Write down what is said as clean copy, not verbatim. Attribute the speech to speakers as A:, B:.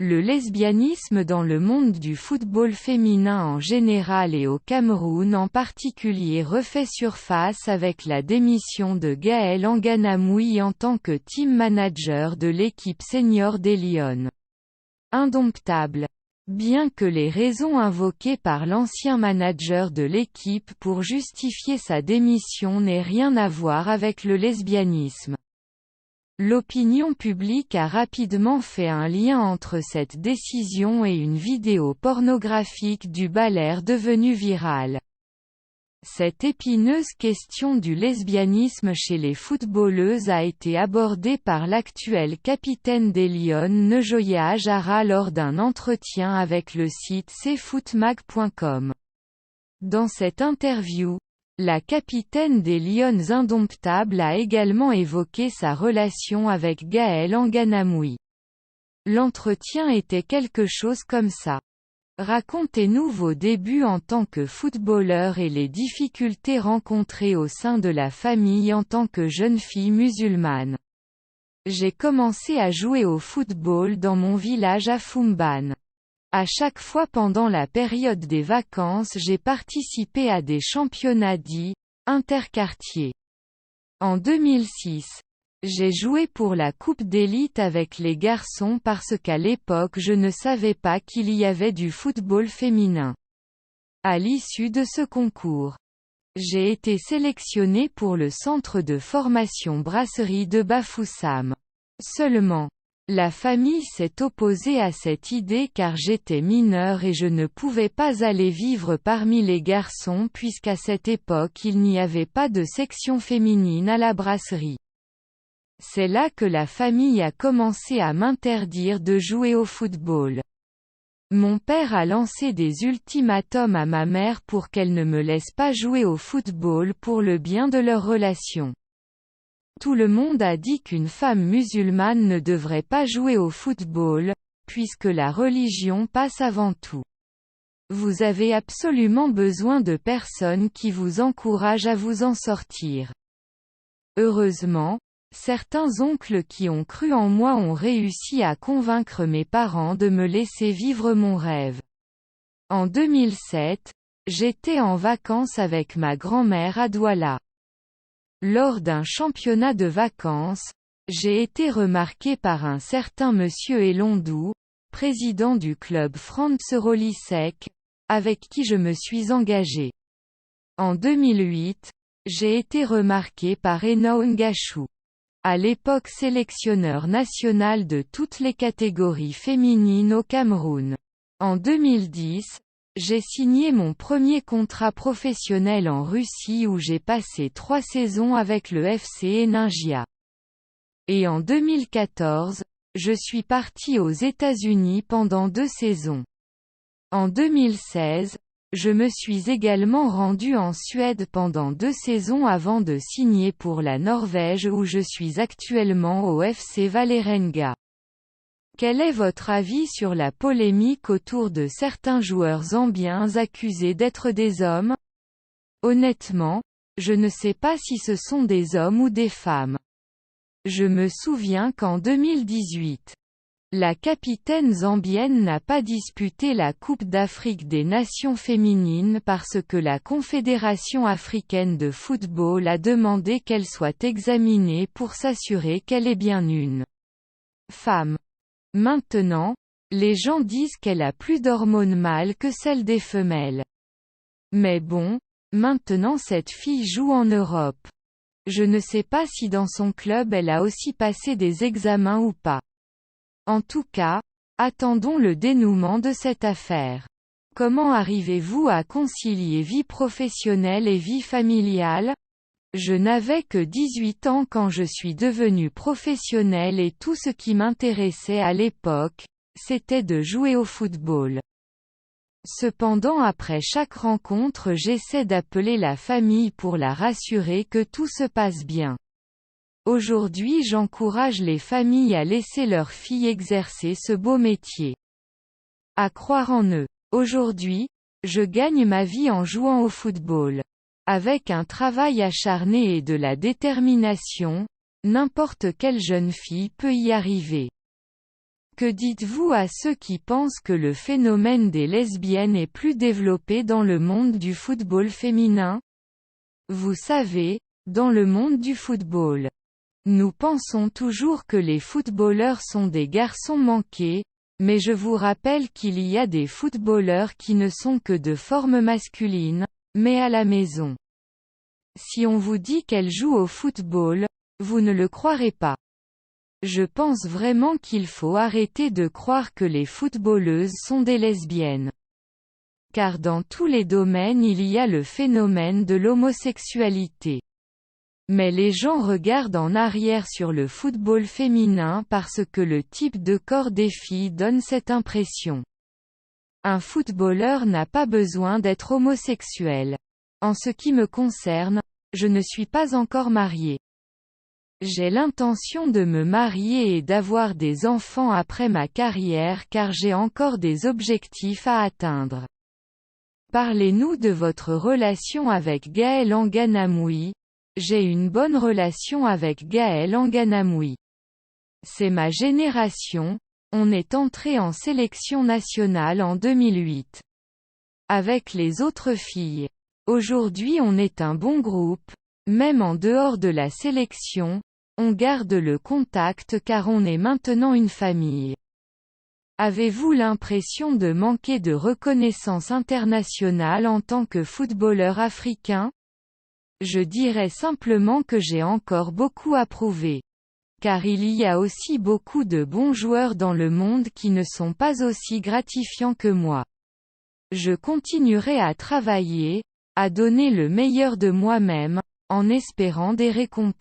A: Le lesbianisme dans le monde du football féminin en général et au Cameroun en particulier refait surface avec la démission de Gaëlle Anganamoui en tant que team manager de l'équipe senior des Lions. Indomptable. Bien que les raisons invoquées par l'ancien manager de l'équipe pour justifier sa démission n'aient rien à voir avec le lesbianisme. L'opinion publique a rapidement fait un lien entre cette décision et une vidéo pornographique du balaire devenue virale. Cette épineuse question du lesbianisme chez les footballeuses a été abordée par l'actuel capitaine des Lions Njoya Ajara lors d'un entretien avec le site cfootmag.com. Dans cette interview, la capitaine des Lions indomptables a également évoqué sa relation avec Gaëlle Anganamoui. L'entretien était quelque chose comme ça. Racontez-nous vos débuts en tant que footballeur et les difficultés rencontrées au sein de la famille en tant que jeune fille musulmane. J'ai commencé à jouer au football dans mon village à Fumban. À chaque fois pendant la période des vacances j'ai participé à des championnats dits interquartiers. En 2006, j'ai joué pour la Coupe d'élite avec les garçons parce qu'à l'époque je ne savais pas qu'il y avait du football féminin. À l'issue de ce concours, j'ai été sélectionné pour le centre de formation Brasserie de Bafoussam. Seulement, la famille s'est opposée à cette idée car j'étais mineure et je ne pouvais pas aller vivre parmi les garçons puisqu'à cette époque il n'y avait pas de section féminine à la brasserie. C'est là que la famille a commencé à m'interdire de jouer au football. Mon père a lancé des ultimatums à ma mère pour qu'elle ne me laisse pas jouer au football pour le bien de leur relation. Tout le monde a dit qu'une femme musulmane ne devrait pas jouer au football, puisque la religion passe avant tout. Vous avez absolument besoin de personnes qui vous encouragent à vous en sortir. Heureusement, certains oncles qui ont cru en moi ont réussi à convaincre mes parents de me laisser vivre mon rêve. En 2007, j'étais en vacances avec ma grand-mère à Douala. Lors d'un championnat de vacances, j'ai été remarqué par un certain monsieur Elondou, président du club Franz Rolisek, avec qui je me suis engagé. En 2008, j'ai été remarqué par Eno Ngachou. À l'époque sélectionneur national de toutes les catégories féminines au Cameroun. En 2010, j'ai signé mon premier contrat professionnel en Russie où j'ai passé 3 saisons avec le FC Eningia. Et en 2014, je suis parti aux États-Unis pendant 2 saisons. En 2016, je me suis également rendu en Suède pendant 2 saisons avant de signer pour la Norvège où je suis actuellement au FC Vålerenga. Quel est votre avis sur la polémique autour de certains joueurs zambiens accusés d'être des hommes? Honnêtement, je ne sais pas si ce sont des hommes ou des femmes. Je me souviens qu'en 2018, la capitaine zambienne n'a pas disputé la Coupe d'Afrique des Nations féminines parce que la Confédération africaine de football a demandé qu'elle soit examinée pour s'assurer qu'elle est bien une femme. Maintenant, les gens disent qu'elle a plus d'hormones mâles que celles des femelles. Mais bon, maintenant cette fille joue en Europe. Je ne sais pas si dans son club elle a aussi passé des examens ou pas. En tout cas, attendons le dénouement de cette affaire. Comment arrivez-vous à concilier vie professionnelle et vie familiale? Je n'avais que 18 ans quand je suis devenu professionnel et tout ce qui m'intéressait à l'époque, c'était de jouer au football. Cependant après chaque rencontre j'essaie d'appeler la famille pour la rassurer que tout se passe bien. Aujourd'hui j'encourage les familles à laisser leurs filles exercer ce beau métier. À croire en eux. Aujourd'hui, je gagne ma vie en jouant au football. Avec un travail acharné et de la détermination, n'importe quelle jeune fille peut y arriver. Que dites-vous à ceux qui pensent que le phénomène des lesbiennes est plus développé dans le monde du football féminin? Vous savez, dans le monde du football. Nous pensons toujours que les footballeurs sont des garçons manqués, mais je vous rappelle qu'il y a des footballeurs qui ne sont que de forme masculine, mais à la maison. Si on vous dit qu'elles jouent au football, vous ne le croirez pas. Je pense vraiment qu'il faut arrêter de croire que les footballeuses sont des lesbiennes. Car dans tous les domaines il y a le phénomène de l'homosexualité. Mais les gens regardent en arrière sur le football féminin parce que le type de corps des filles donne cette impression. Un footballeur n'a pas besoin d'être homosexuel. En ce qui me concerne, je ne suis pas encore mariée. J'ai l'intention de me marier et d'avoir des enfants après ma carrière car j'ai encore des objectifs à atteindre. Parlez-nous de votre relation avec Gaël Anganamui. J'ai une bonne relation avec Gaël Anganamui. C'est ma génération, on est entré en sélection nationale en 2008. Avec les autres filles. Aujourd'hui on est un bon groupe, même en dehors de la sélection. On garde le contact car on est maintenant une famille. Avez-vous l'impression de manquer de reconnaissance internationale en tant que footballeur africain? Je dirais simplement que j'ai encore beaucoup à prouver. Car il y a aussi beaucoup de bons joueurs dans le monde qui ne sont pas aussi gratifiants que moi. Je continuerai à travailler, à donner le meilleur de moi-même, en espérant des récompenses.